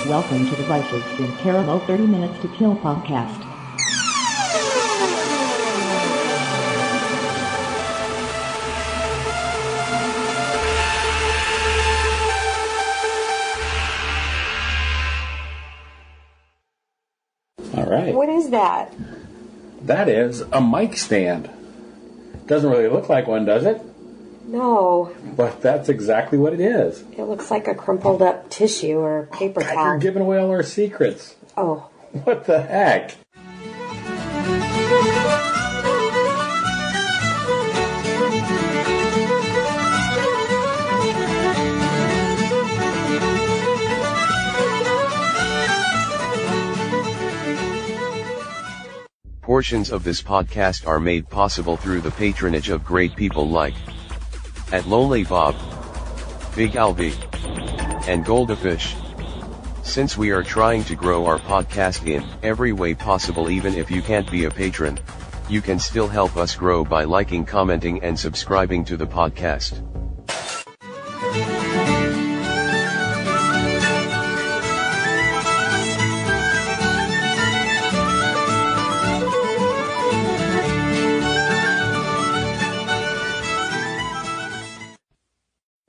Welcome to the Vicis Interimo 30 Minutes to Kill podcast. All right. What is that? That is a mic stand. Doesn't really look like one, does it? No. But that's exactly what it is. It looks like a crumpled up tissue or paper God, towel. you're giving away all our secrets. Oh. What the heck? Portions of this podcast are made possible through the patronage of great people like At Lonely Bob, Big Albie, and Goldafish. Since we are trying to grow our podcast in every way possible, even if you can't be a patron, you can still help us grow by liking, commenting, and subscribing to the podcast.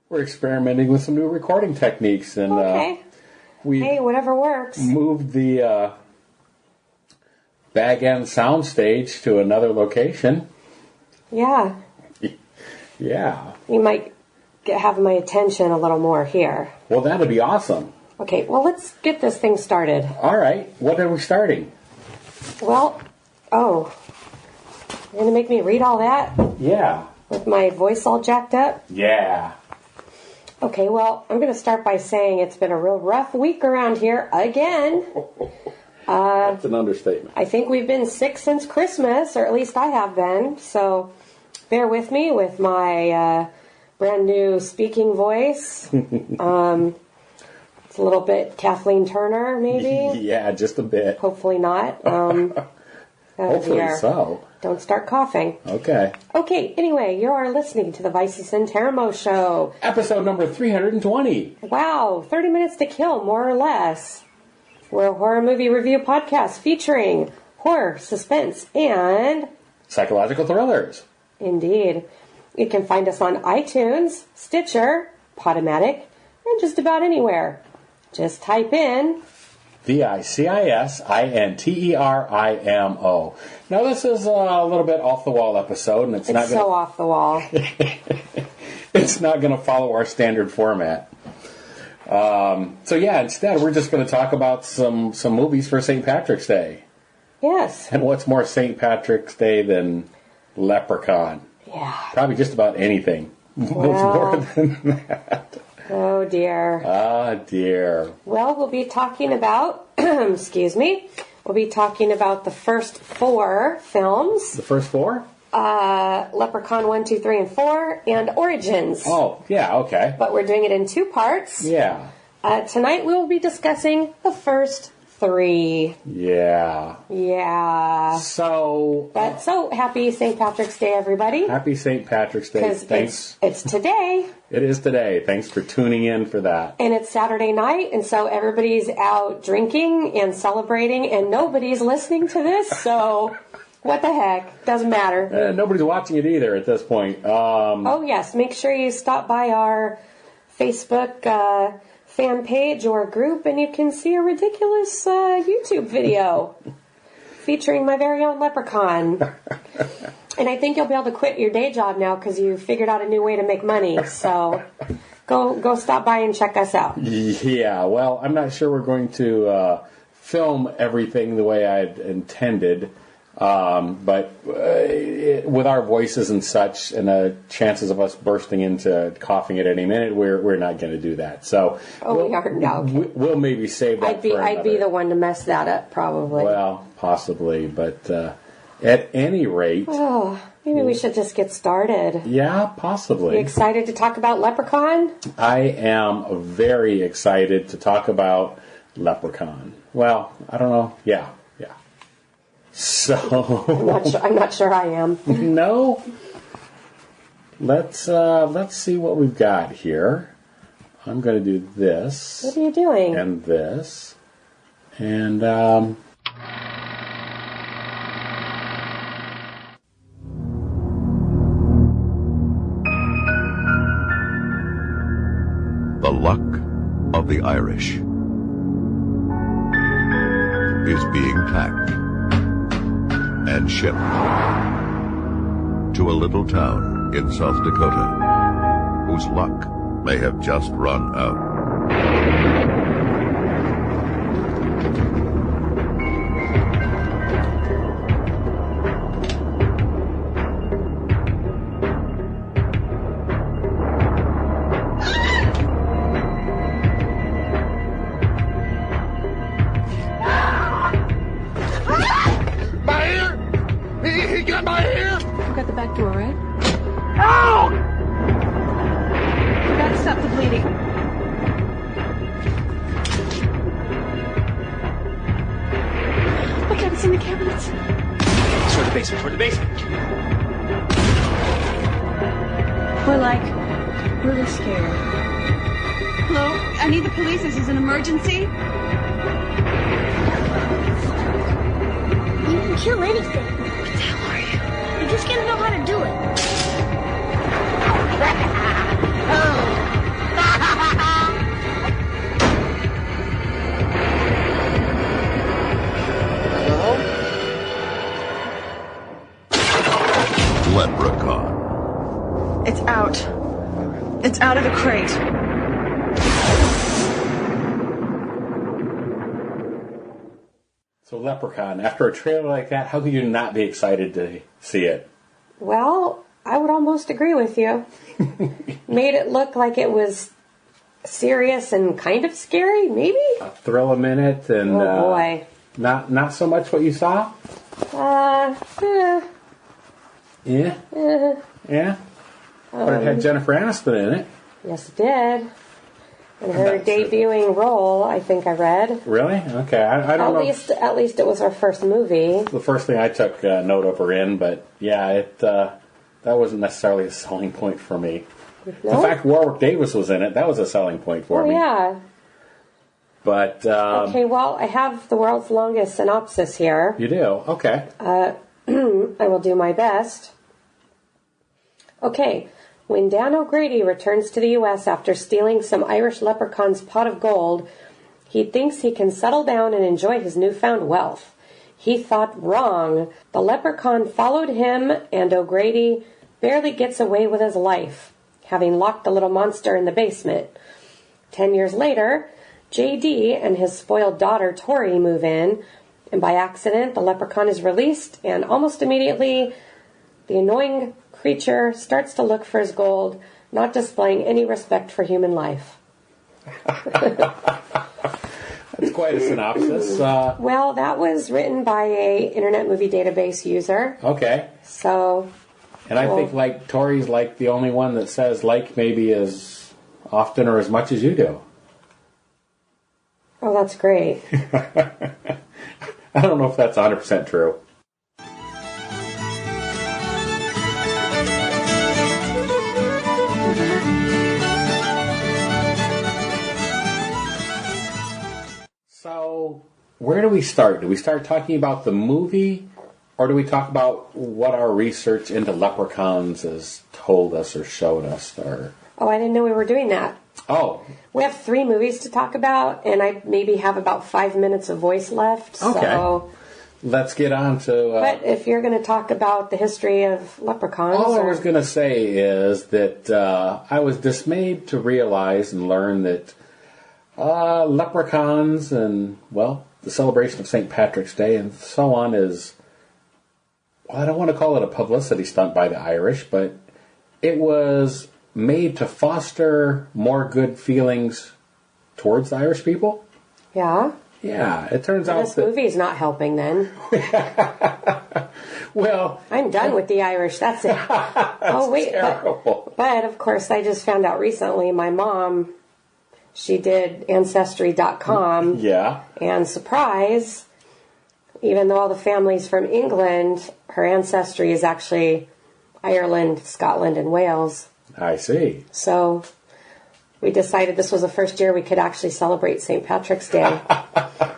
We're experimenting with some new recording techniques, and Okay. we Whatever works. moved the Bag End soundstage to another location. Yeah. Yeah. You might have my attention a little more here. Well, that'd be awesome. Okay, well, let's get this thing started. All right. What are we starting? Well, you're going to make me read all that Yeah. with my voice all jacked up? Yeah. Okay, well, I'm going to start by saying it's been a real rough week around here again. That's an understatement. I think we've been sick since Christmas, or at least I have been. So bear with me with my brand new speaking voice. It's a little bit Kathleen Turner, maybe. Yeah, just a bit. Hopefully not. Hopefully dear. so. Don't start coughing. Okay. Okay, anyway, you are listening to the Vicis Interimo show. Episode number 320. Wow, 30 minutes to kill, more or less. We're a horror movie review podcast featuring horror, suspense, and... Psychological thrillers. Indeed. You can find us on iTunes, Stitcher, Podomatic, and just about anywhere. Just type in... VicisInterimo. Now, this is a little bit off-the-wall episode, and it's not so off the wall. It's not going to follow our standard format. Instead, we're just going to talk about some movies for St. Patrick's Day. Yes. And what's more St. Patrick's Day than Leprechaun? Yeah. Probably just about anything. Well, more than that. Oh, dear. Ah, dear. Well, we'll be talking about, we'll be talking about the first 4 films. The first 4? Leprechaun 1, 2, 3, and 4, and Origins. Oh, yeah, okay. But we're doing it in 2 parts. Yeah. Tonight we will be discussing the first 3. Yeah. Yeah. So happy St. Patrick's Day, everybody. happy St. Patrick's Day. Because it's today. It is today. Thanks for tuning in for that. And it's Saturday night, and so everybody's out drinking and celebrating, and nobody's listening to this, so what the heck? Doesn't matter. Nobody's watching it either at this point. Oh, yes. Make sure you stop by our Facebook fan page or group, and you can see a ridiculous YouTube video featuring my very own Leprechaun. And I think you'll be able to quit your day job now because you figured out a new way to make money. So go stop by and check us out. Yeah, well, I'm not sure we're going to film everything the way I'd intended. But with our voices and such, and the chances of us bursting into coughing at any minute, we're not going to do that. So we aren't. No, okay. We'll maybe save that. I'd be the one to mess that up, probably. Well, possibly, but at any rate, maybe we should just get started. Yeah, possibly. You excited to talk about Leprechaun? I am very excited to talk about Leprechaun. Well, I don't know. Yeah. So I'm not sure I am. No. Let's see what we've got here. I'm going to do this. What are you doing? And this. And, The luck of the Irish is being packed and shipped to a little town in South Dakota whose luck may have just run out. Leprechaun. It's out. It's out of the crate. So Leprechaun, after a trailer like that, how could you not be excited to see it? Well, I would almost agree with you. Made it look like it was serious and kind of scary, maybe? A thrill a minute and... Oh, boy. Not so much what you saw? Yeah? Yeah? But it had Jennifer Aniston in it. Yes, it did. And her debuting role, I think I read. Really? Okay, I don't know. At least it was her first movie. The first thing I took note of her in, but yeah, that wasn't necessarily a selling point for me. No? The fact Warwick Davis was in it, that was a selling point for me. Yeah. But... okay, well, I have the world's longest synopsis here. You do? Okay. I will do my best. Okay. When Dan O'Grady returns to the U.S. after stealing some Irish leprechaun's pot of gold, he thinks he can settle down and enjoy his newfound wealth. He thought wrong. The leprechaun followed him, and O'Grady barely gets away with his life, having locked the little monster in the basement. 10 years later, J.D. and his spoiled daughter, Tori, move in, and by accident, the leprechaun is released, and almost immediately, the annoying creature starts to look for his gold, not displaying any respect for human life. That's quite a synopsis. Well, that was written by a Internet Movie Database user. Okay. So... And I think, like, Tori's, like, the only one that says, like, maybe as often or as much as you do. Oh, that's great. I don't know if that's 100% true. So, where do we start? Do we start talking about the movie, or do we talk about what our research into leprechauns has told us or showed us? Or Oh, I didn't know we were doing that. Oh. We have 3 movies to talk about, and I maybe have about 5 minutes of voice left. Okay. So, let's get on to... but if you're going to talk about the history of leprechauns... All I was going to say is that I was dismayed to realize and learn that leprechauns and, well, the celebration of St. Patrick's Day and so on is... Well, I don't want to call it a publicity stunt by the Irish, but it was made to foster more good feelings towards the Irish people. Yeah? Yeah, it turns out this movie's not helping then. Well... I'm done with the Irish, that's it. Oh, wait, terrible. But, of course, I just found out recently, my mom, she did Ancestry.com. Yeah. And surprise, even though all the family's from England, her ancestry is actually Ireland, Scotland, and Wales. I see. So, we decided this was the first year we could actually celebrate St. Patrick's Day.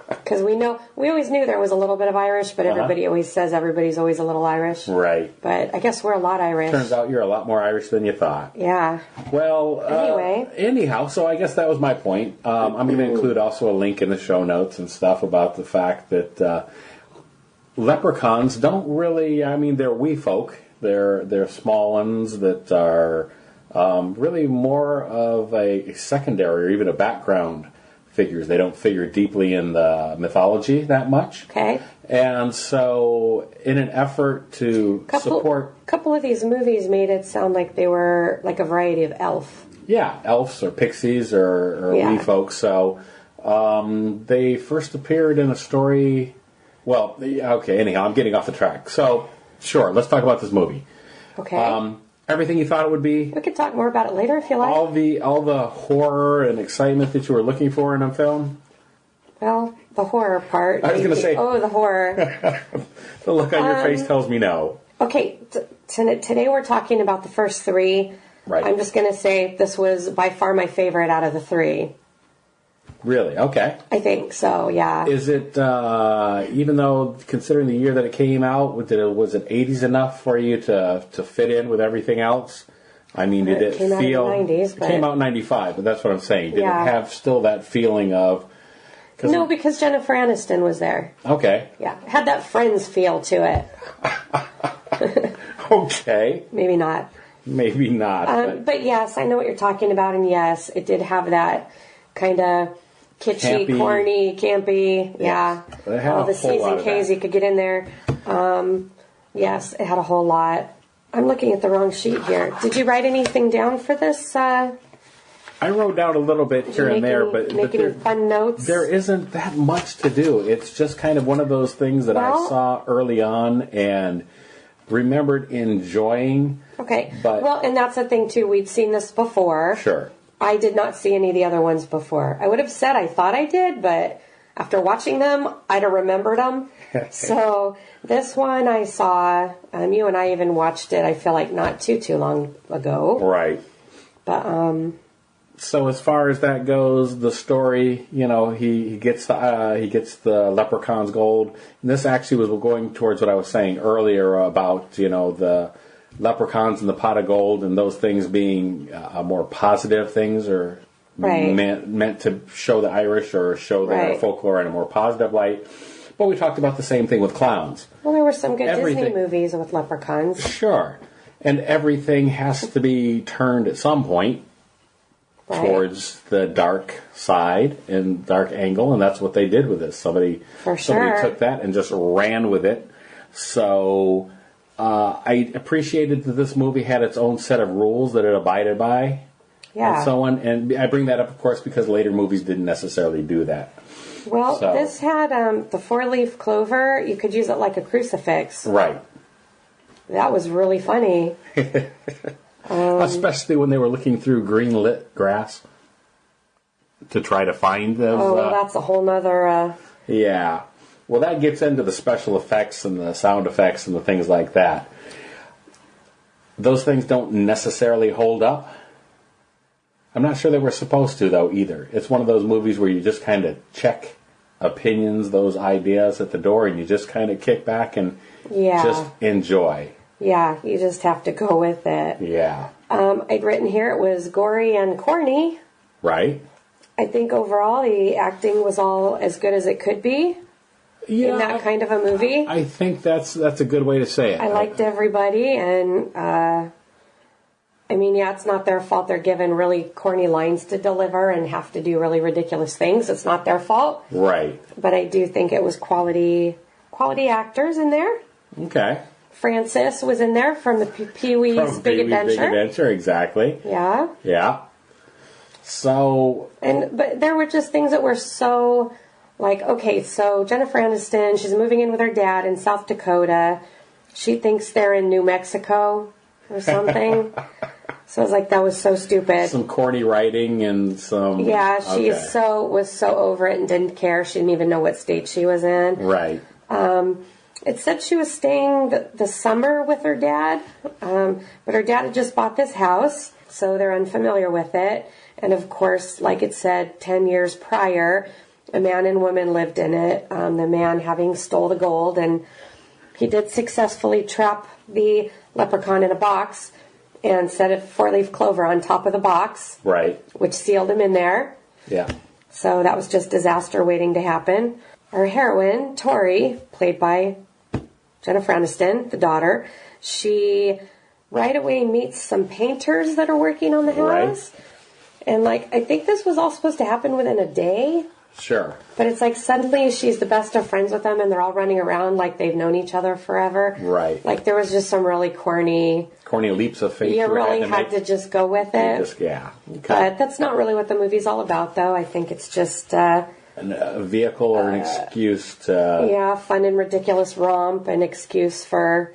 Because we always knew there was a little bit of Irish, but everybody always says everybody's always a little Irish. Right. But I guess we're a lot Irish. Turns out you're a lot more Irish than you thought. Yeah. Well, anyhow, so I guess that was my point. I'm going to include also a link in the show notes and stuff about the fact that leprechauns don't really, they're wee folk. They're small ones that are really more of a secondary or even a background figures. They don't figure deeply in the mythology that much. Okay. And so in an effort to support... A couple of these movies made it sound like they were like a variety of elf. Yeah, elves or pixies or wee folk. So they first appeared in a story... Well, okay, anyhow, I'm getting off the track. So, sure, let's talk about this movie. Okay. Everything you thought it would be. We could talk more about it later if you like. All the horror and excitement that you were looking for in a film. Well, the horror part. I was going to say. Oh, the horror. The look on your face tells me no. Okay, today we're talking about the first three. Right. I'm just going to say this was by far my favorite out of the three. Really? Okay. I think so, yeah. Is it, even though, considering the year that it came out, was it 80s enough for you to fit in with everything else? I mean, did it came feel... out in the 90s, it came out in 95, but that's what I'm saying. Did it have still that feeling of... No, because Jennifer Aniston was there. Okay. Yeah, it had that Friends feel to it. Okay. Maybe not. Maybe not. But yes, I know what you're talking about, and yes, it did have that kind of... kitschy, campy. Corny, campy, yeah. All the C's and K's you could get in there. Yes, it had a whole lot. I'm looking at the wrong sheet here. Did you write anything down for this? I wrote down a little bit here and there, but any fun notes? There isn't that much to do. It's just kind of one of those things that I saw early on and remembered enjoying. Okay. Well, and that's the thing, too. We'd seen this before. Sure. I did not see any of the other ones before. I would have said I thought I did, but after watching them, I'd have remembered them. So this one I saw, you and I even watched it, I feel like not too long ago. Right. But, so as far as that goes, the story, he gets the Leprechaun's gold. And this actually was going towards what I was saying earlier about, the leprechauns and the pot of gold and those things being more positive things or meant to show the Irish or show their folklore in a more positive light. But we talked about the same thing with clowns. Well, there were some good Disney movies with leprechauns. Sure. And everything has to be turned at some point towards the dark side and dark angle, and that's what they did with this. Somebody took that and just ran with it. So... I appreciated that this movie had its own set of rules that it abided by, and so on. And I bring that up, of course, because later movies didn't necessarily do that. Well, this had the four-leaf clover. You could use it like a crucifix. Right. That was really funny. Especially when they were looking through green lit grass to try to find those. Oh, well, that's a whole nother... Yeah. Well, that gets into the special effects and the sound effects and the things like that. Those things don't necessarily hold up. I'm not sure they were supposed to, though, either. It's one of those movies where you just kind of check opinions, those ideas at the door, and you just kind of kick back and just enjoy. Yeah, you just have to go with it. Yeah. I'd written here it was gory and corny. Right. I think overall the acting was all as good as it could be. Yeah, in that kind of a movie. I think that's a good way to say it. I liked everybody, and it's not their fault. They're given really corny lines to deliver and have to do really ridiculous things. It's not their fault. Right. But I do think it was quality actors in there. Okay. Francis was in there from the Pee-wee's Big Adventure. Big Adventure, exactly. Yeah. Yeah. So... But there were just things that were so... Like, okay, so Jennifer Aniston, she's moving in with her dad in South Dakota. She thinks they're in New Mexico or something. So I was like, that was so stupid. Some corny writing and some... Yeah, she was so over it and didn't care. She didn't even know what state she was in. Right. It said she was staying the summer with her dad, but her dad had just bought this house. so they're unfamiliar with it. And of course, like it said, 10 years prior, a man and woman lived in it, the man having stole the gold, and he did successfully trap the leprechaun in a box and set a four-leaf clover on top of the box, Right. which sealed him in there. Yeah. So that was just disaster waiting to happen. Our heroine, Tori, played by Jennifer Aniston, the daughter, she right away meets some painters that are working on the house. Right. And, like, I think this was all supposed to happen within a day. Sure. But it's like suddenly she's the best of friends with them and they're all running around like they've known each other forever. Right. Like there was just some really corny leaps of faith. You really had had to just go with it. Yeah. Okay. But that's not really what the movie's all about, though. I think it's just a vehicle or an excuse to... fun and ridiculous romp, an excuse for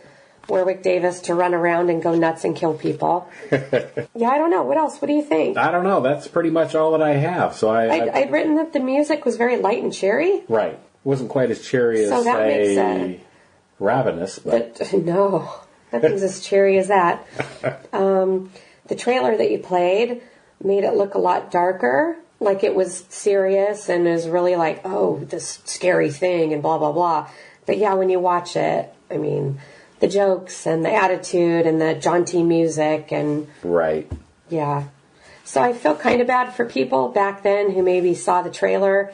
Warwick Davis to run around and go nuts and kill people. Yeah, I don't know. What else? What do you think? I don't know. That's pretty much all that I have. So I'd written that the music was very light and cheery. Right. Wasn't quite as cheery as, So that makes say, Ravenous. But no, nothing's as cheery as that. The trailer that you played made it look a lot darker. Like it was serious and is really like, oh, this scary thing and blah, blah, blah. But yeah, when you watch it, I mean, the jokes and the attitude and the jaunty music and... Right. Yeah. So I feel kind of bad for people back then who maybe saw the trailer.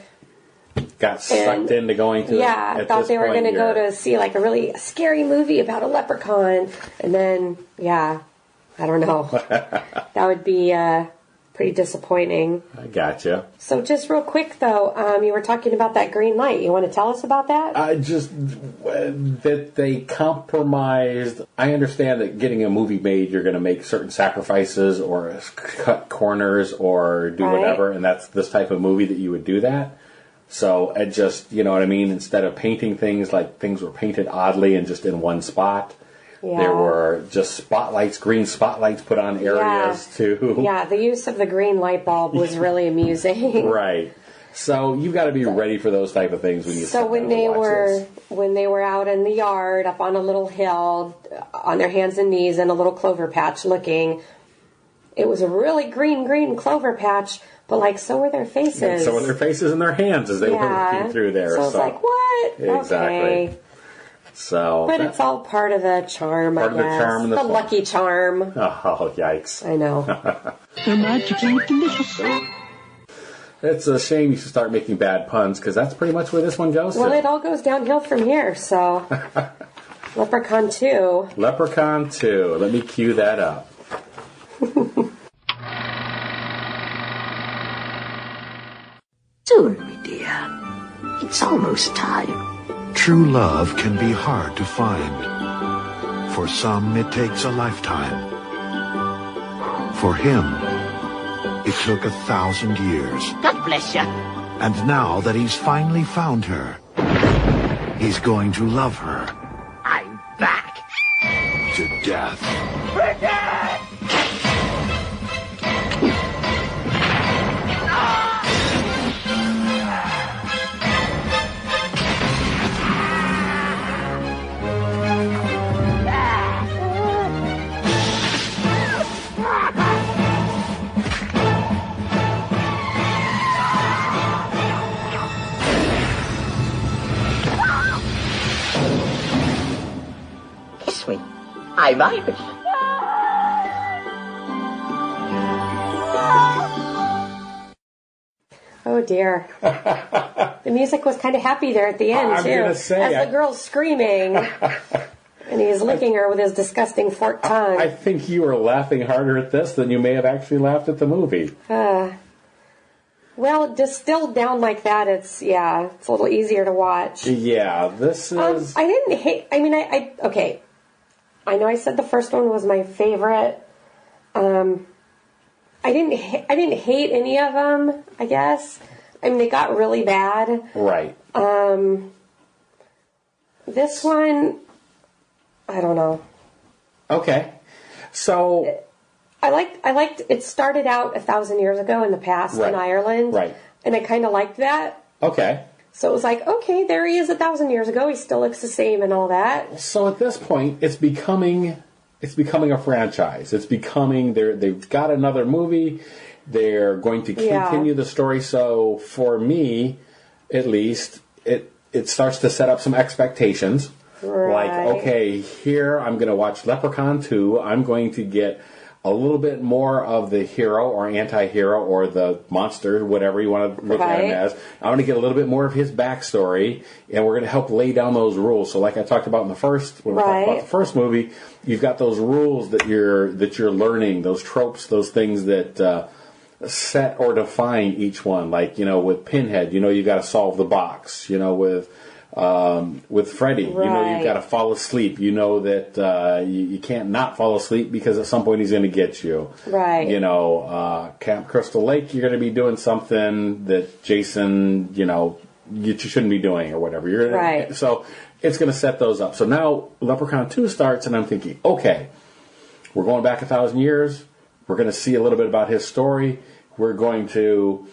Got sucked into going to Yeah, thought they were going to go to see like a really scary movie about a leprechaun. And then, yeah, I don't know. That would be... pretty disappointing. I gotcha. So just real quick, though, you were talking about that green light. You want to tell us about that? Just that they compromised. I understand that getting a movie made, you're going to make certain sacrifices or cut corners or do whatever, and that's this type of movie that you would do that. So it just, you know what I mean? Instead of painting things like things were painted oddly and just in one spot, there were just spotlights, green spotlights put on areas too. Yeah, the use of the green light bulb was really amusing. Right. So you've got to be ready for those type of things when you. So when they were out in the yard, up on a little hill, on their hands and knees in a little clover patch, looking, it was a really green clover patch. But like, so were their faces. And so were their faces and their hands as they were looking through there. So it's like, what? Exactly. Okay. So, but it's all part of the charm, I guess. Part of the charm and the lucky charm. Oh, yikes. I know. They're magically delicious. It's a shame you should start making bad puns, because that's pretty much where this one goes Well, to. it all goes downhill from here, so... Leprechaun 2. Leprechaun 2. Let me cue that up. Soon, my dear. It's almost time. True love can be hard to find. For some, it takes a lifetime. For him, it took 1,000 years. God bless you. And now that he's finally found her, he's going to love her. I'm back. To death. Kiss me. I'm Irish. Oh, dear. The music was kind of happy there at the end, I'm too. gonna say, as the girl's screaming, and he's licking her with his disgusting forked tongue. I think you were laughing harder at this than you may have actually laughed at the movie. Well, distilled down like that, it's a little easier to watch. Yeah, this is... I didn't hate... I mean, okay. I know I said the first one was my favorite. I didn't hate any of them, I guess. I mean, they got really bad. Right. This one, I don't know. Okay. So... I liked it started out 1,000 years ago in the past in Ireland. Right. And I kind of liked that. Okay. So it was like, okay, there he is 1,000 years ago. He still looks the same and all that. So at this point, it's becoming it's becoming a franchise. It's becoming, they've got another movie. They're going to continue the story. So for me, at least, it starts to set up some expectations. Right. Like, okay, here I'm going to watch Leprechaun 2. I'm going to get a little bit more of the hero or anti-hero or the monster, whatever you want to look at him as. I'm going to get a little bit more of his backstory, and we're going to help lay down those rules. So like I talked about in the first, when we talked about the first movie, you've got those rules that you're learning, those tropes, those things that set or define each one. Like, with Pinhead, you've got to solve the box. With Freddy, you've got to fall asleep. You know that you can't not fall asleep because at some point he's going to get you. Right. Camp Crystal Lake, you're going to be doing something that Jason, you shouldn't be doing or whatever. Right. So it's going to set those up. So now Leprechaun 2 starts, and I'm thinking, okay, we're going back 1,000 years. We're going to see a little bit about his story. We're going to...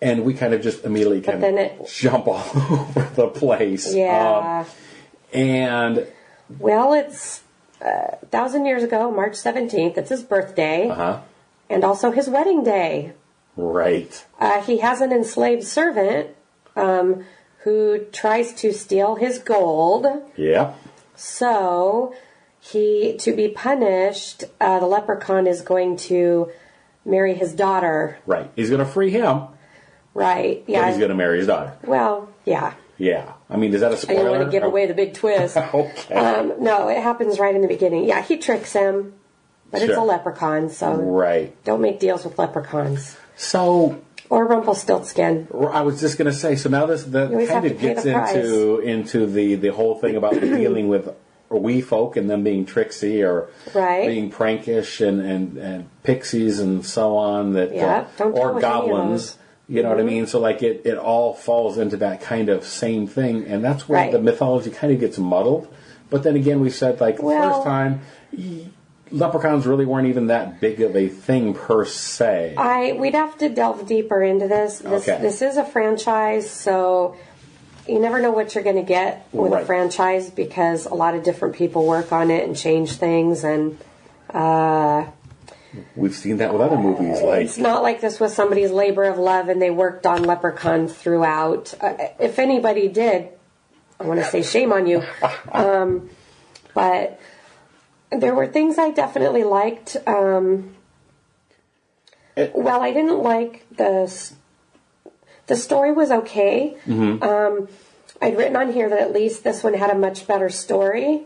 And we kind of just immediately jump all over the place. Yeah. Well, it's 1,000 years ago, March 17th. It's his birthday. Uh-huh. And also his wedding day. Right. He has an enslaved servant who tries to steal his gold. Yeah. So, to be punished, the leprechaun is going to marry his daughter. Right. He's going to free him. Right, yeah. But he's going to marry his daughter. Well, yeah. Yeah. I mean, is that a spoiler? I don't want to give away the big twist. Okay. No, it happens right in the beginning. Yeah, he tricks him, but it's a leprechaun, so don't make deals with leprechauns. So... Or Rumpelstiltskin. I was just going to say, so now that kind of gets into the whole thing about dealing with wee folk and them being tricksy or being prankish and pixies and so on, or goblins. You know what I mean? So like it all falls into that kind of same thing, and that's where the mythology kind of gets muddled. But then again, we said the first time, leprechauns really weren't even that big of a thing per se. We'd have to delve deeper into this. This is a franchise, so you never know what you're going to get with a franchise because a lot of different people work on it and change things, and we've seen that with other movies. It's not like this was somebody's labor of love and they worked on Leprechaun throughout. If anybody did, I want to say shame on you. But there were things I definitely liked. I didn't like the story was okay. Mm-hmm. I'd written on here that at least this one had a much better story.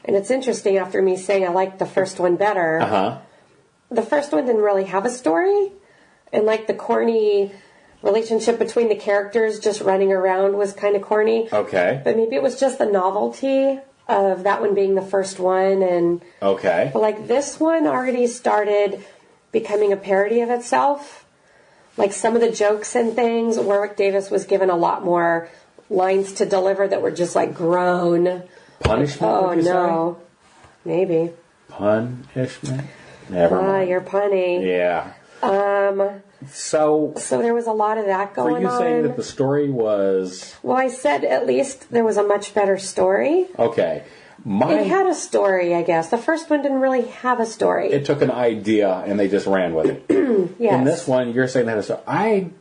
And it's interesting after me saying I liked the first one better. Uh-huh. The first one didn't really have a story, and the corny relationship between the characters just running around was kind of corny. Okay. But maybe it was just the novelty of that one being the first one, and but this one already started becoming a parody of itself. Like some of the jokes and things, Warwick Davis was given a lot more lines to deliver that were just grown. Punishment? Oh no, maybe punishment. Never mind. You're punny. Yeah. So there was a lot of that going on. For you saying that the story was... Well, I said at least there was a much better story. Okay. It had a story, I guess. The first one didn't really have a story. It took an idea and they just ran with it. Yes. In this one, you're saying that a story.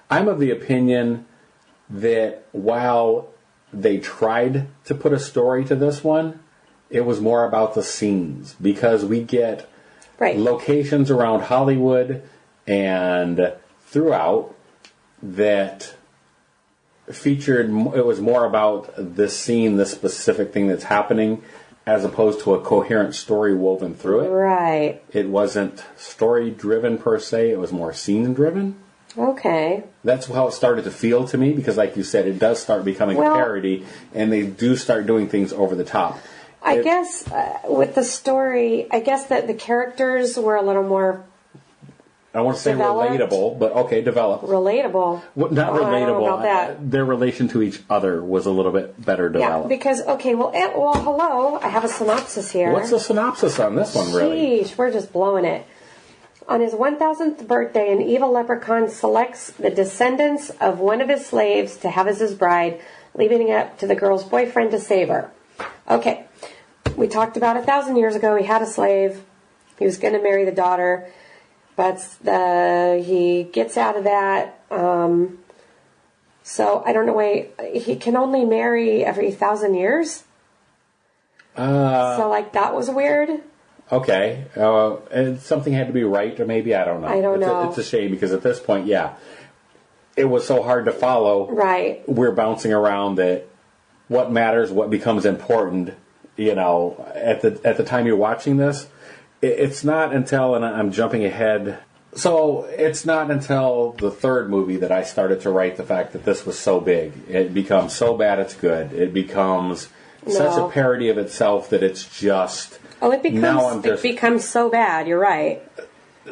I'm of the opinion that while they tried to put a story to this one, it was more about the scenes, because we get locations around Hollywood and throughout that featured, it was more about this scene, this specific thing that's happening, as opposed to a coherent story woven through it. Right. It wasn't story-driven per se, it was more scene-driven. Okay. That's how it started to feel to me, because like you said, it does start becoming a parody, and they do start doing things over the top. I guess with the story, I guess that the characters were a little more... I don't want to say relatable, but okay, developed. Relatable. Well, not relatable. I don't know about that. Their relation to each other was a little bit better developed. Yeah, because, hello, I have a synopsis here. What's the synopsis on this one, really? Sheesh, we're just blowing it. On his 1000th birthday, an evil leprechaun selects the descendants of one of his slaves to have as his bride, leaving it up to the girl's boyfriend to save her. Okay. we talked about 1,000 years ago. He had a slave. He was going to marry the daughter, but he gets out of that. So I don't know why he can only marry every 1,000 years. So like that was weird. Okay, and something had to be right, or maybe I don't know. I don't know. It's a shame because at this point, it was so hard to follow. Right. We're bouncing around that. What matters, what becomes important. You know, at the time you're watching this, it's not until, and I'm jumping ahead. So it's not until the third movie that I started to write the fact that this was so big. It becomes so bad it's good. It becomes such a parody of itself that it's just. Oh, it becomes so bad. You're right.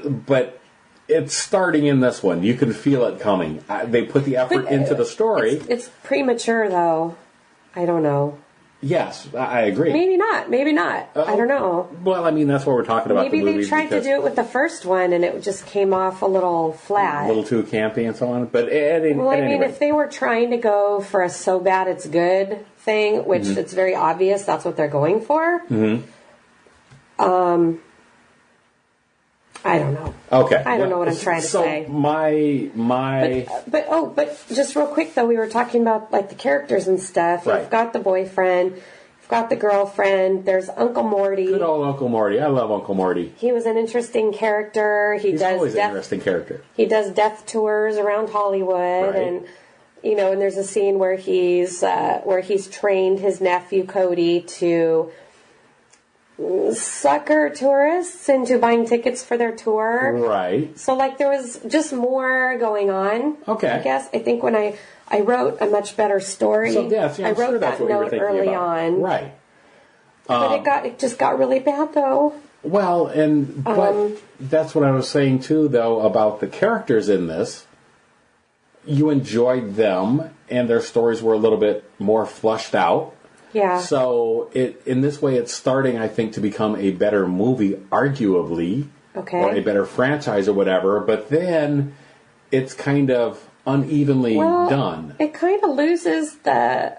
But it's starting in this one. You can feel it coming. They put the effort into the story. It's premature, though. I don't know. Yes, I agree. Maybe not. Maybe not. I don't know. Well, I mean, that's what we're talking about. Maybe they tried to do it with the first one, and it just came off a little flat. A little too campy and so on. But at any rate, if they were trying to go for a so bad it's good thing, which it's very obvious that's what they're going for. Mm-hmm. I don't know. Okay. I don't know what I'm trying to say. But just real quick though, we were talking about like the characters and stuff. Right. You've got the boyfriend, you've got the girlfriend. There's Uncle Morty. Good old Uncle Morty. I love Uncle Morty. He was an interesting character. He's always an interesting character. He does death tours around Hollywood, and and there's a scene where he's trained his nephew Cody to sucker tourists into buying tickets for their tour. Right. So, like, there was just more going on. Okay. I guess. I think when I wrote a much better story. So, yes, I wrote that note early on. Right. But it just got really bad, though. Well, but that's what I was saying, too, though, about the characters in this. You enjoyed them, and their stories were a little bit more flushed out. Yeah. So in this way, it's starting, I think, to become a better movie, arguably, or a better franchise or whatever. But then it's kind of unevenly done. It kind of loses the.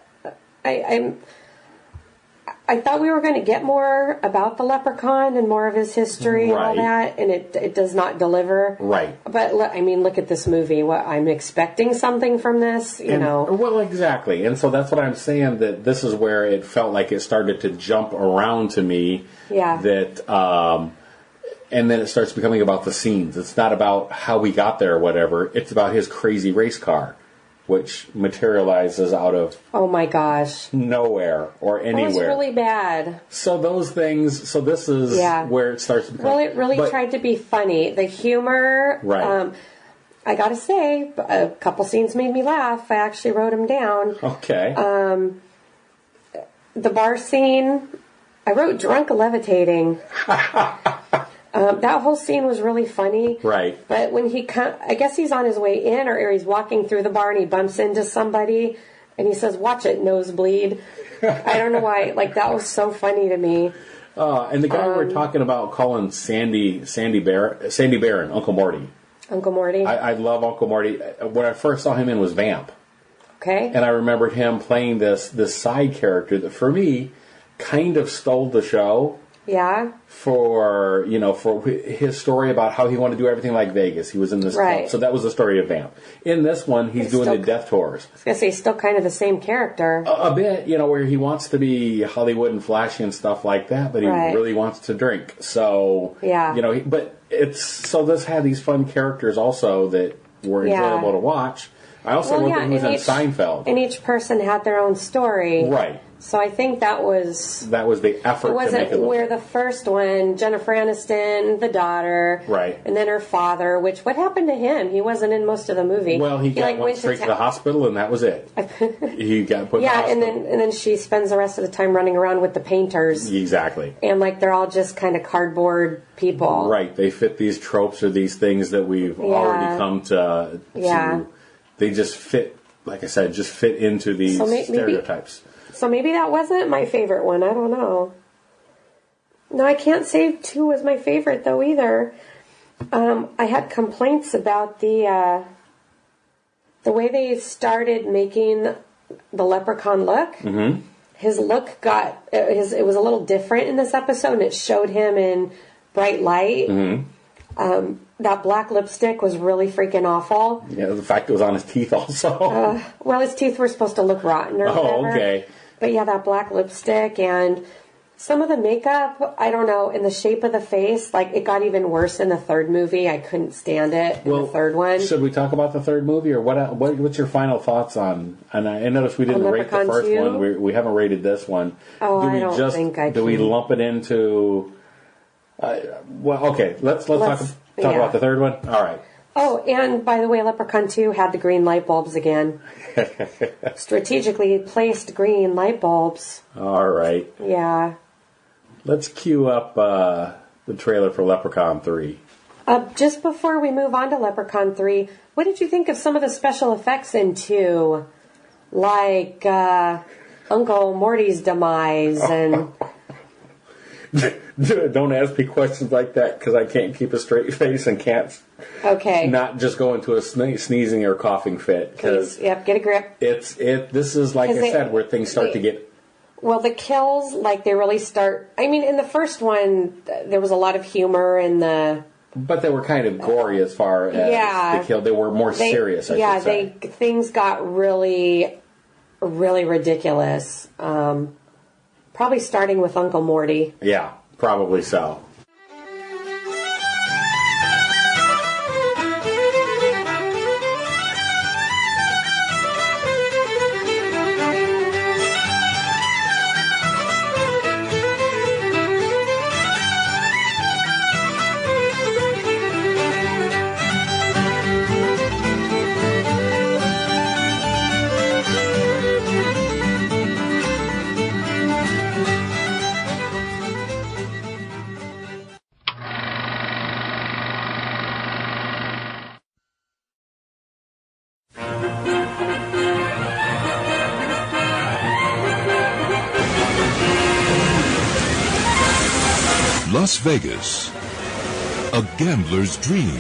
I thought we were going to get more about the Leprechaun and more of his history and all that, and it does not deliver. Right. But look at this movie. I'm expecting something from this, you know. Well, exactly. And so that's what I'm saying, that this is where it felt like it started to jump around to me. Yeah. That, and then it starts becoming about the scenes. It's not about how we got there or whatever. It's about his crazy race car, which materializes out of my gosh, nowhere or anywhere. It was really bad. So those things. So this is where it starts to become. Well, it really tried to be funny. The humor. Right. I gotta say, a couple scenes made me laugh. I actually wrote them down. Okay. The bar scene. I wrote drunk levitating. That whole scene was really funny. Right. But when I guess he's on his way in, or he's walking through the bar and he bumps into somebody and he says, "Watch it, nosebleed." I don't know why. Like, that was so funny to me. And the guy we're talking about calling Sandy Barron, Uncle Morty. Uncle Morty. I love Uncle Morty. When I first saw him in was Vamp. Okay. And I remembered him playing this side character that, for me, kind of stole the show. Yeah. For his story about how he wanted to do everything like Vegas. He was in this club. So that was the story of Vamp. In this one, he's doing the death tours. I was going to say, he's still kind of the same character. A bit, where he wants to be Hollywood and flashy and stuff like that, but he really wants to drink. So, but this had these fun characters also that were enjoyable to watch. I also wrote that he was in Seinfeld. And each person had their own story. Right. So I think that was the effort. It wasn't where the first one, Jennifer Aniston, the daughter, right, and then her father. What happened to him? He wasn't in most of the movie. Well, he went straight to the hospital, and that was it. He got put in the hospital. and then she spends the rest of the time running around with the painters. Exactly. And they're all just kind of cardboard people. Right. They fit these tropes or these things that we've already come to. They just fit, like I said, into these stereotypes. So maybe that wasn't my favorite one. I don't know. No, I can't say 2 was my favorite, though, either. I had complaints about the way they started making the Leprechaun look. Mm-hmm. his look it was a little different in this episode, and it showed him in bright light. That black lipstick was really freaking awful. Yeah, the fact it was on his teeth also. Well, his teeth were supposed to look rotten or whatever. Oh, okay. But yeah, that black lipstick and some of the makeup, I don't know, in the shape of the face, like it got even worse in the third movie. I couldn't stand it in the third one. Should we talk about the third movie, or what's your final thoughts on? And I noticed we didn't rate the Leprechaun first 2? one. We haven't rated this one. Oh, I don't think I do we can. lump it into? Well, okay. Let's talk about the third one. All right. Oh, and by the way, Leprechaun 2 had the green light bulbs again. Strategically placed green light bulbs. All right. Yeah. Let's cue up the trailer for Leprechaun 3. Just before we move on to Leprechaun 3, what did you think of some of the special effects in 2? Like Uncle Morty's demise and... Don't ask me questions like that, because I can't keep a straight face and can't not just go into a sneezing or coughing fit. Please, get a grip. This is, like I said, where things start to get... Well, the kills, like, they really start... I mean, in the first one, there was a lot of humor in the... But they were kind of gory as far as the kill. They were more serious, I should say. Things got really, really ridiculous. Probably starting with Uncle Morty. Yeah, probably so. Las Vegas, a gambler's dream,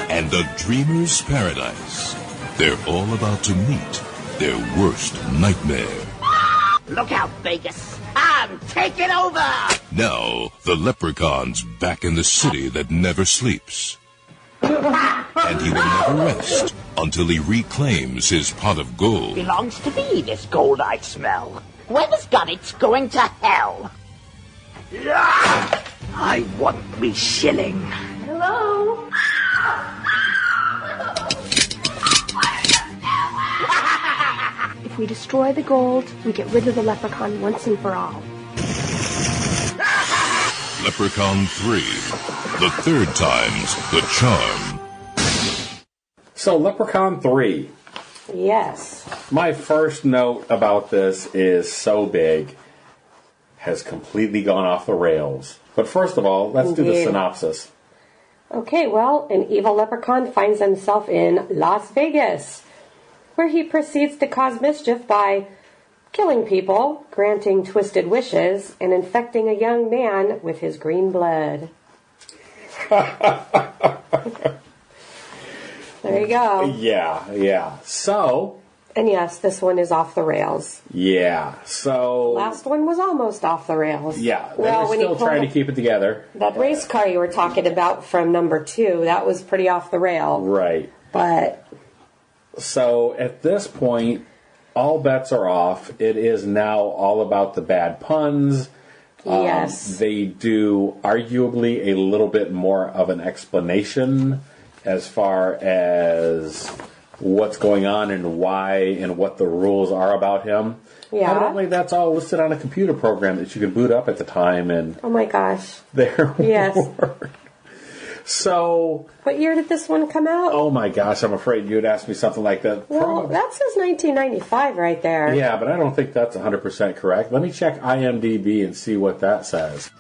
and a dreamer's paradise. They're all about to meet their worst nightmare. Look out, Vegas. I'm taking over! Now, the Leprechaun's back in the city that never sleeps. And he will never rest until he reclaims his pot of gold. Belongs to me, this gold I smell. Whoever's got it's going to hell. I want me shilling. Hello? If we destroy the gold, we get rid of the leprechaun once and for all. Leprechaun 3. The third time's the charm. So, Leprechaun 3. Yes. My first note about this is so big. Has completely gone off the rails. But first of all, let's do the synopsis. Okay, well, an evil leprechaun finds himself in Las Vegas, where he proceeds to cause mischief by killing people, granting twisted wishes, and infecting a young man with his green blood. There you go. Yeah. So... And yes, this one is off the rails. Yeah, so... Last one was almost off the rails. Yeah, they were still trying to keep it together. That race car you were talking about from number 2, that was pretty off the rail. Right. But... So, at this point, all bets are off. It is now all about the bad puns. Yes. They do arguably a little bit more of an explanation as far as what's going on and why and what the rules are about him. Yeah. Evidently, that's all listed on a computer program that you could boot up at the time. And oh my gosh. There yes. were. So... What year did this one come out? Oh my gosh, I'm afraid you'd ask me something like that. Well, that says 1995 right there. Yeah, but I don't think that's 100% correct. Let me check IMDb and see what that says.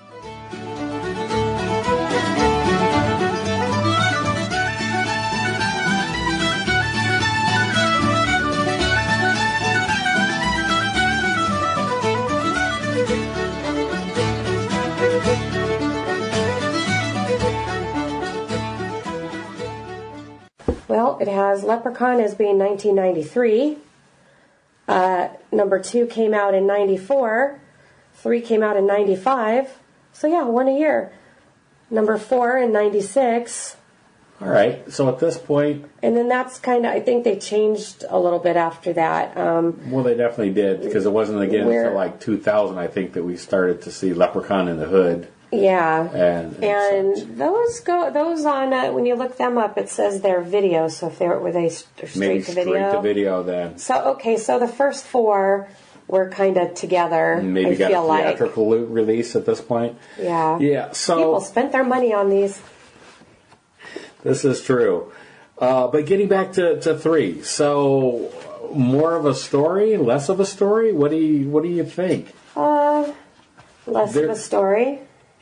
Well, it has Leprechaun as being 1993. Number 2 came out in 94. 3 came out in 95. So yeah, one a year. Number 4 in 96. All right. So at this point... And then that's kind of... I think they changed a little bit after that. Well, they definitely did, because it wasn't again until like 2000, I think, that we started to see Leprechaun in the Hood. Yeah. And such. those on... when you look them up, it says they're video. So if were they straight Maybe to video? Straight to video, then. So, okay. So the first 4 were kind of together, Maybe I got feel a like. theatrical release at this point. Yeah. Yeah, so... People spent their money on these. This is true. But getting back to 3, so more of a story, less of a story? What do you think? Less of a story.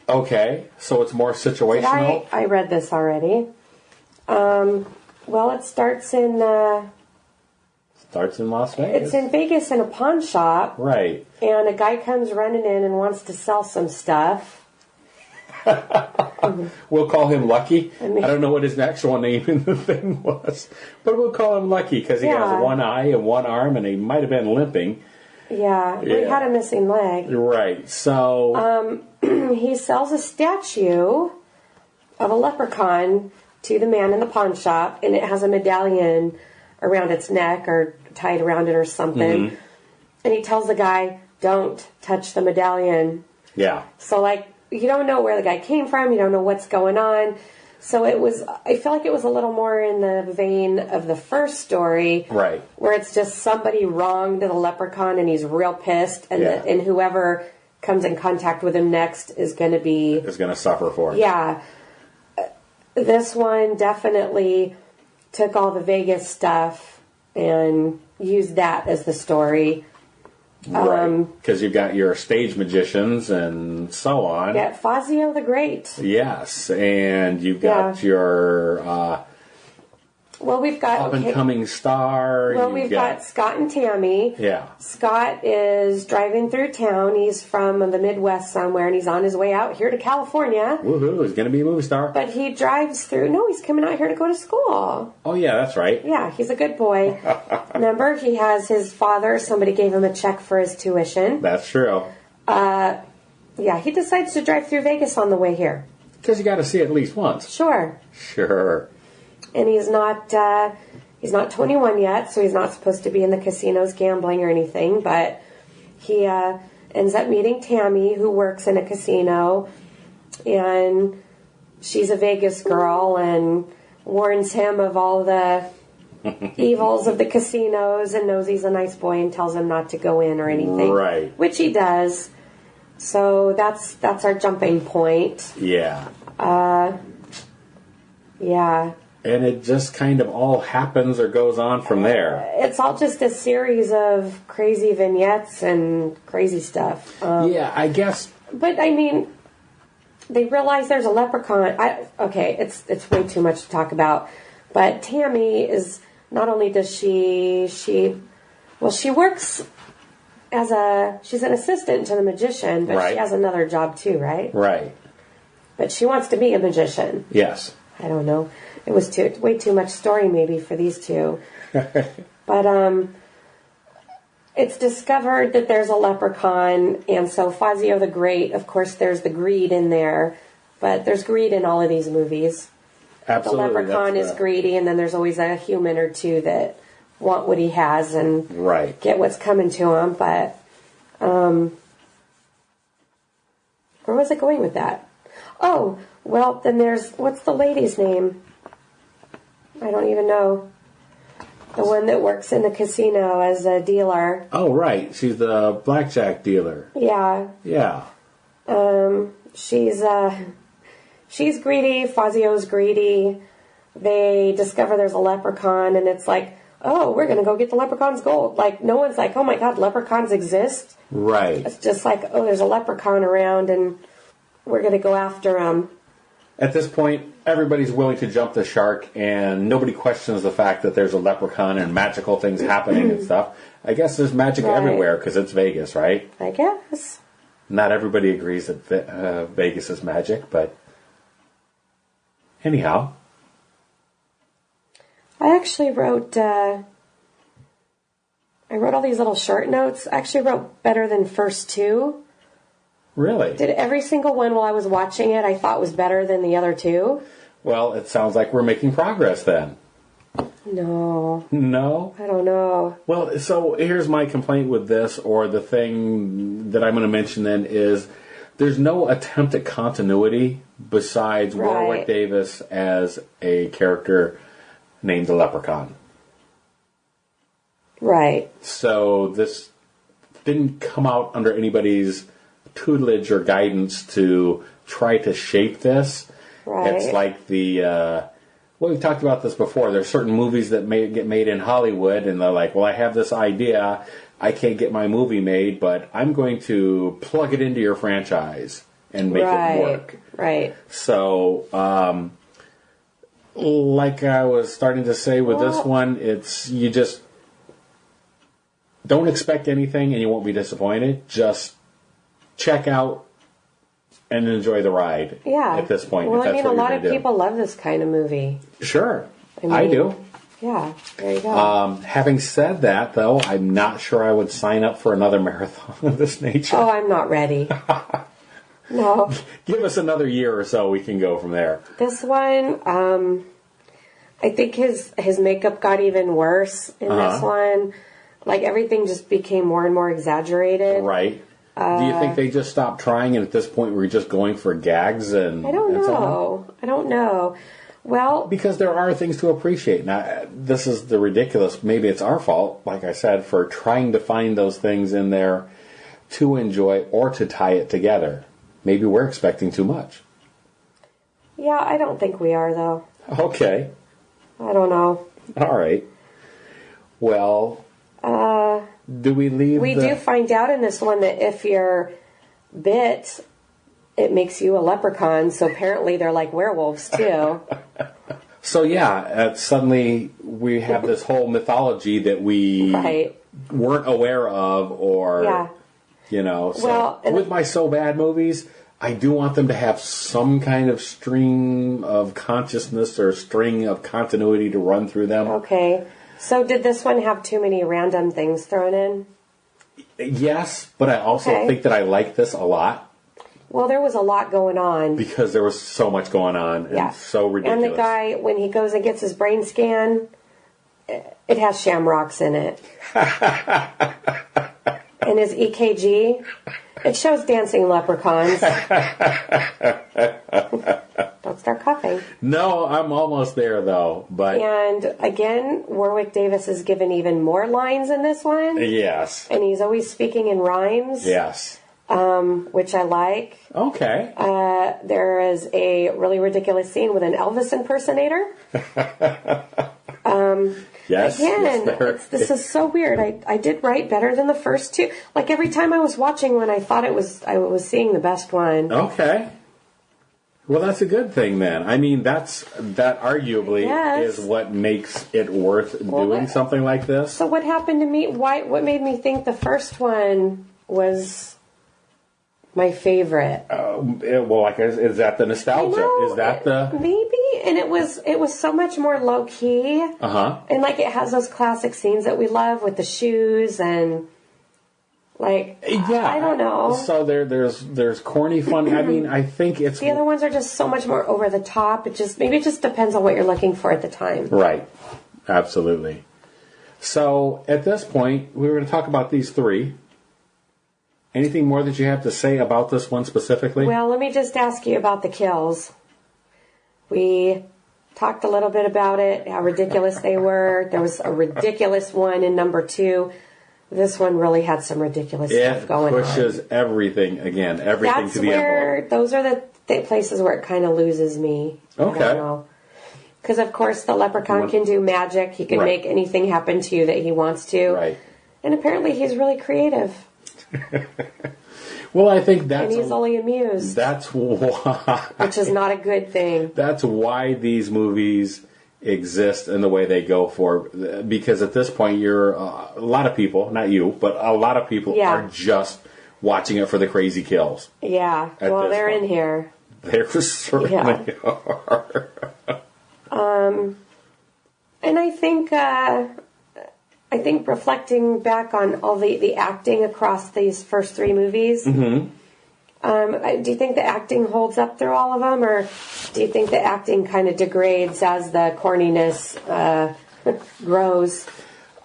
Okay, so it's more situational. I read this already. Well, it starts in Las Vegas. It's in Vegas in a pawn shop. Right. And a guy comes running in and wants to sell some stuff. We'll call him Lucky. I mean- I don't know what his actual name in the thing was, but we'll call him Lucky because he has one eye and one arm, and he might have been limping. Yeah, he had a missing leg. Right. So he sells a statue of a leprechaun to the man in the pawn shop, and it has a medallion around its neck or tied around it or something. Mm-hmm. And he tells the guy, "Don't touch the medallion." Yeah. So, like, you don't know where the guy came from. You don't know what's going on. So I feel like it was a little more in the vein of the first story. Right. Where it's just somebody wronged the leprechaun and he's real pissed. And, and whoever comes in contact with him next is going to suffer for it. Yeah. This one definitely took all the Vegas stuff and used that as the story. Right, because you've got your stage magicians and so on. Yeah, Fazio the Great. Yes, and you've got your we've got up-and-coming star. Well, we've got Scott and Tammy. Yeah. Scott is driving through town. He's from the Midwest somewhere, and he's on his way out here to California. Woohoo, he's going to be a movie star. But he drives through... No, he's coming out here to go to school. Oh, yeah, that's right. Yeah, he's a good boy. Remember, he has his father. Somebody gave him a check for his tuition. That's true. Yeah, he decides to drive through Vegas on the way here. Because you got to see it at least once. Sure. And he's not 21 yet, so he's not supposed to be in the casinos gambling or anything, but he ends up meeting Tammy, who works in a casino, and she's a Vegas girl and warns him of all the evils of the casinos and knows he's a nice boy and tells him not to go in or anything. Right. Which he does. So that's our jumping point. Yeah. Yeah. And it just kind of all happens or goes on from there. It's all just a series of crazy vignettes and crazy stuff. Yeah, I guess. But, I mean, they realize there's a leprechaun. It's way too much to talk about. But Tammy is, not only does she works she's an assistant to the magician, but she has another job too, right? Right. But she wants to be a magician. Yes. I don't know. It was way too much story maybe for these two. But it's discovered that there's a leprechaun, and so Fazio the Great, of course there's the greed in there, but there's greed in all of these movies. Absolutely. The leprechaun is greedy, and then there's always a human or two that want what he has and get what's coming to him. But where was I going with that? Oh, well, then there's, what's the lady's name? I don't even know. The one that works in the casino as a dealer. Oh, right. She's the blackjack dealer. Yeah. Yeah. She's greedy. Fazio's greedy. They discover there's a leprechaun, and it's like, oh, we're going to go get the leprechaun's gold. Like, no one's like, oh my God, leprechauns exist? Right. It's just like, oh, there's a leprechaun around, and we're going to go after him. At this point, everybody's willing to jump the shark, and nobody questions the fact that there's a leprechaun and magical things happening and stuff. I guess there's magic everywhere because it's Vegas, right? I guess. Not everybody agrees that Vegas is magic, but anyhow. I actually wrote I wrote all these little short notes. I actually wrote better than first two. Really? Did every single one while I was watching it I thought was better than the other two? Well, it sounds like we're making progress then. No. No? I don't know. Well, so here's my complaint with this, or the thing that I'm going to mention then, is there's no attempt at continuity besides Warwick Davis as a character named the Leprechaun. Right. So this didn't come out under anybody's tutelage or guidance to try to shape this. Right. It's like the... well, we've talked about this before. There's certain movies that get made in Hollywood, and they're like, well, I have this idea. I can't get my movie made, but I'm going to plug it into your franchise and make it work. Right. So, like I was starting to say with this one, it's you just don't expect anything and you won't be disappointed. Just check out and enjoy the ride. Yeah. At this point, well, if that's I mean, a lot of do. people love this kind of movie. Sure, I I do. Yeah, there you go. Having said that, though, I'm not sure I would sign up for another marathon of this nature. Oh, I'm not ready. No. Give us another year or so, we can go from there. This one, I think his makeup got even worse in this one. Like, everything just became more and more exaggerated. Right. Do you think they just stopped trying, and at this point we're just going for gags and? I don't know. So I don't know. Well, because there are things to appreciate. Now, this is the ridiculous. Maybe it's our fault, like I said, for trying to find those things in there to enjoy or to tie it together. Maybe we're expecting too much. Yeah, I don't think we are, though. Okay. I don't know. All right. Well, do we leave? We do find out in this one that if you're bit, it makes you a leprechaun. So apparently they're like werewolves too. So yeah, suddenly we have this whole mythology that we weren't aware of, or you know. So well, with my So Bad movies, I do want them to have some kind of stream of consciousness or string of continuity to run through them. Okay. So did this one have too many random things thrown in? Yes, but I also think that I like this a lot. Well, there was a lot going on. Because there was so much going on and so ridiculous. And the guy, when he goes and gets his brain scan, it has shamrocks in it. And his EKG, it shows dancing leprechauns. Don't start coughing. No, I'm almost there, though. But and again, Warwick Davis is given even more lines in this one. Yes. And he's always speaking in rhymes. Yes. Which I like. Okay. There is a really ridiculous scene with an Elvis impersonator. Yes. Again, yes, this is so weird. I did write better than the first two. Like every time I was watching one, I thought I was seeing the best one. Okay. Well, that's a good thing then. I mean, that arguably is what makes it worth doing something like this. So what happened to me? What made me think the first one was my favorite? Well, like, is that the nostalgia? Is that the maybe? And it was so much more low key. And like it has those classic scenes that we love with the shoes and. Like, I don't know. So there's corny fun. I mean, I think it's the other ones are just so much more over the top. It just depends on what you're looking for at the time. Right. Absolutely. So at this point, we were going to talk about these three. Anything more that you have to say about this one specifically? Well, let me just ask you about the kills. We talked a little bit about it, how ridiculous they were. There was a ridiculous one in number 2. This one really had some ridiculous stuff going on. It pushes everything to the envelope. Those are the places where it kind of loses me. Okay. Because, of course, the leprechaun can do magic. He can make anything happen to you that he wants to. Right. And apparently he's really creative. Well, I think that's... And he's only amused. That's why... Which is not a good thing. That's why these movies exist in the way they go for, because at this point you're a lot of people, not you, but a lot of people are just watching it for the crazy kills. Yeah, well, they're in here. They certainly are. And I think I think reflecting back on all the acting across these first 3 movies, do you think the acting holds up through all of them, or do you think the acting kind of degrades as the corniness grows?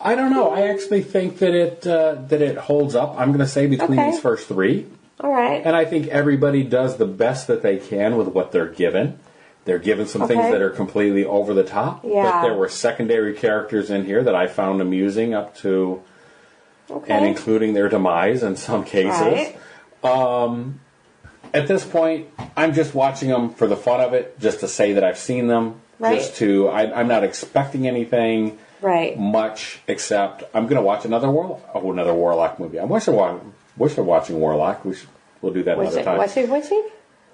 I don't know. I actually think that it holds up. I'm going to say between these first 3. All right. And I think everybody does the best that they can with what they're given. They're given some things that are completely over the top. Yeah. But there were secondary characters in here that I found amusing up to and including their demise in some cases. Right. At this point, I'm just watching them for the fun of it, just to say that I've seen them. Right. I'm not expecting anything much, except I'm going to watch another Warlock movie. I'm watching Warlock. We'll do that another time.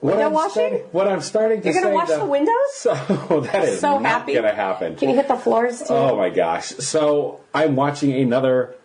What I'm starting to say... You're going to watch the windows? So that is so not going to happen. Can you hit the floors, too? Oh, my gosh. So I'm watching another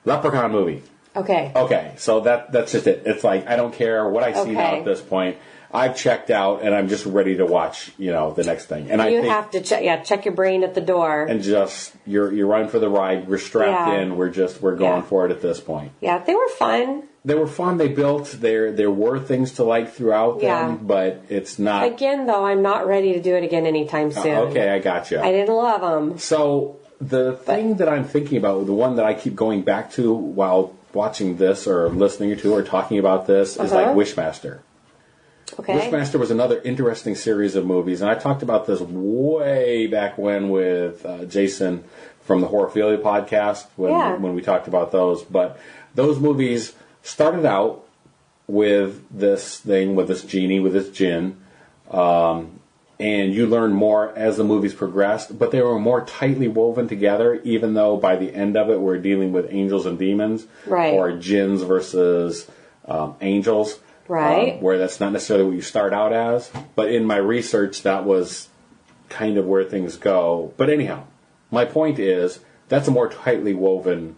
Leprechaun movie. Okay, so that's just it. It's like, I don't care what I see now at this point. I've checked out, and I'm just ready to watch, the next thing. And you have to check your brain at the door. And just, you're running for the ride. We're strapped in. We're going for it at this point. Yeah, they were fun. They were fun. They built. There were things to like throughout them, but it's not. Again, though, I'm not ready to do it again anytime soon. Okay, I gotcha. I didn't love them. So the thing that I'm thinking about, the one that I keep going back to while watching this or listening to or talking about this is like Wishmaster. Okay. Wishmaster was another interesting series of movies, and I talked about this way back when with Jason from the Horophilia podcast when we talked about those. But those movies started out with this thing, with this genie, with this djinn, and you learn more as the movies progressed, but they were more tightly woven together, even though by the end of it we're dealing with angels and demons, or djinns versus angels. Right. Where that's not necessarily what you start out as. But in my research, that was kind of where things go. But anyhow, my point is, that's a more tightly woven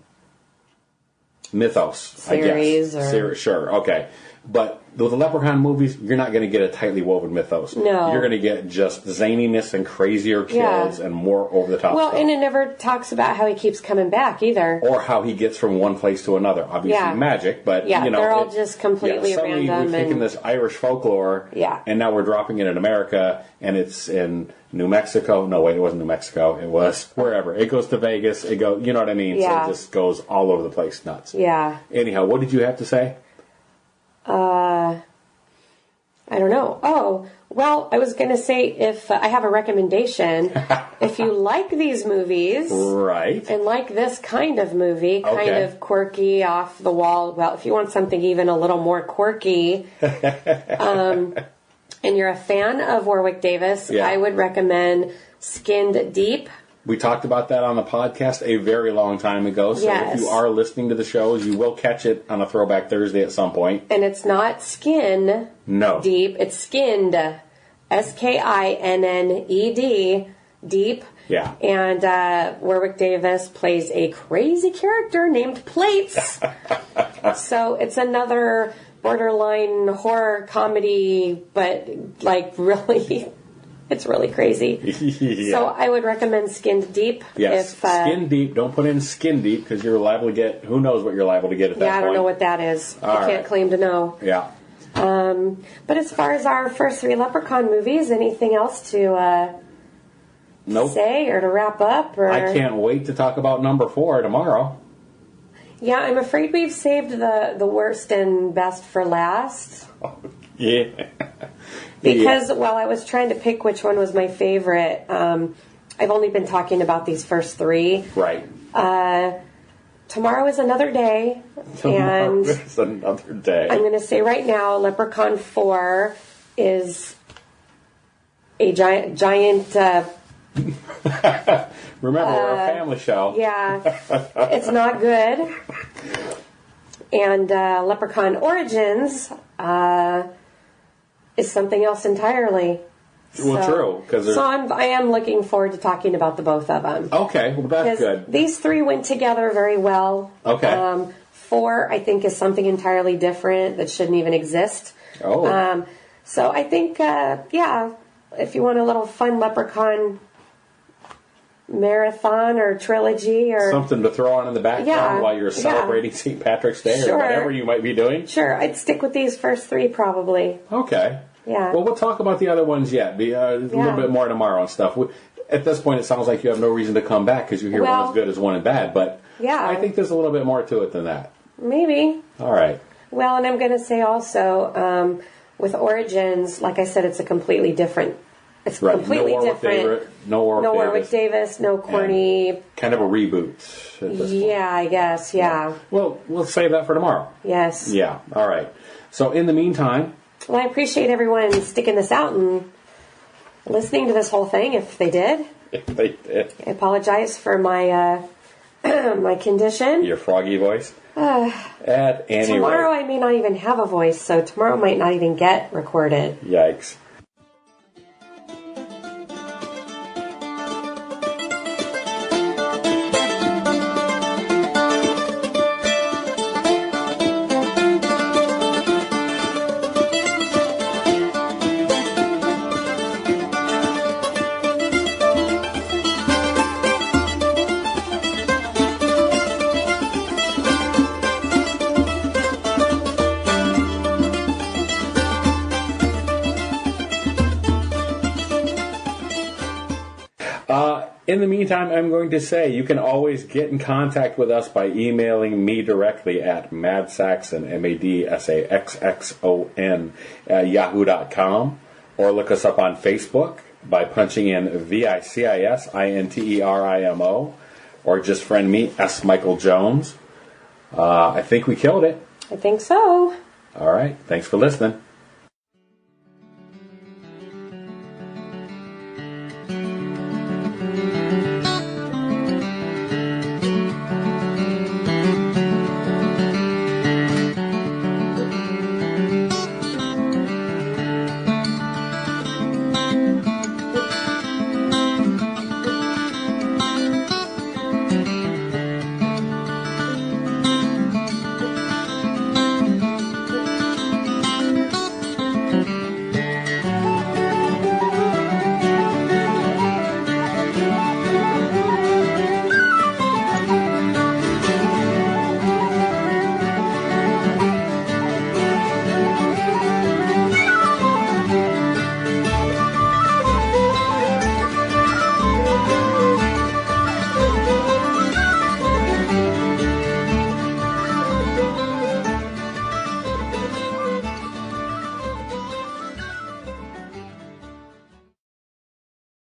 mythos, series, I guess. Sure, okay. But with the Leprechaun movies, you're not going to get a tightly woven mythos. No. You're going to get just zaniness and crazier kills and more over-the-top stuff. Well, and it never talks about how he keeps coming back, either. Or how he gets from one place to another. Obviously magic, but, they're all just completely suddenly random. We've taken this Irish folklore, and now we're dropping it in America, and it's in New Mexico. No, wait, it wasn't New Mexico. It was wherever. It goes to Vegas. You know what I mean? Yeah. So it just goes all over the place nuts. Yeah. Anyhow, what did you have to say? I don't know. Oh, well, I was going to say if I have a recommendation. If you like these movies. Right. And like this kind of movie, kind of quirky, off the wall. Well, if you want something even a little more quirky, and you're a fan of Warwick Davis, I would recommend Skinned Deep. We talked about that on the podcast a very long time ago, so if you are listening to the shows, you will catch it on a Throwback Thursday at some point. And it's not skin deep, it's skinned, Skinned, deep. Yeah. And Warwick Davis plays a crazy character named Plates. So it's another borderline horror comedy, but like really... It's really crazy. So I would recommend Skinned Deep. Yes, Skin Deep. Don't put in Skin Deep because you're liable to get, who knows what you're liable to get at that point. Yeah, I don't know what that is. I can't claim to know. Yeah. But as far as our first 3 Leprechaun movies, anything else to say or to wrap up? Or? I can't wait to talk about number 4 tomorrow. Yeah, I'm afraid we've saved the worst and best for last. Yeah. Because while I was trying to pick which one was my favorite, I've only been talking about these first 3. Right. Tomorrow is another day. Tomorrow is another day. I'm going to say right now, Leprechaun 4 is a giant Remember, we're a family show. Yeah. It's not good. And Leprechaun Origins is something else entirely. Well, true. So I am looking forward to talking about the both of them. Okay, well, that's good. These 3 went together very well. Okay. 4, I think, is something entirely different that shouldn't even exist. Oh. So I think, if you want a little fun Leprechaun marathon or trilogy or something to throw on in the background while you're celebrating St. Patrick's Day or whatever you might be doing. Sure, I'd stick with these first 3 probably. Okay. Yeah. Well, we'll talk about the other ones yet. A little bit more tomorrow and stuff. At this point, it sounds like you have no reason to come back because you hear one is good as one is bad. But I think there's a little bit more to it than that. Maybe. All right. Well, and I'm going to say also, with Origins, like I said, it's a completely different. It's completely different. No Warwick Davis. No corny. Kind of a reboot at this point. I guess. Yeah. Well, we'll save that for tomorrow. Yes. Yeah. All right. So in the meantime. Well, I appreciate everyone sticking this out and listening to this whole thing. If they did. If they did. I apologize for my my condition. Your froggy voice. At any tomorrow rate. I may not even have a voice, so tomorrow might not even get recorded. Yikes. In the meantime, I'm going to say you can always get in contact with us by emailing me directly at madsaxon, MADSAXXON, at yahoo.com, or look us up on Facebook by punching in VICISINTERIMO, or just friend me, S. Michael Jones. I think we killed it. I think so. All right. Thanks for listening.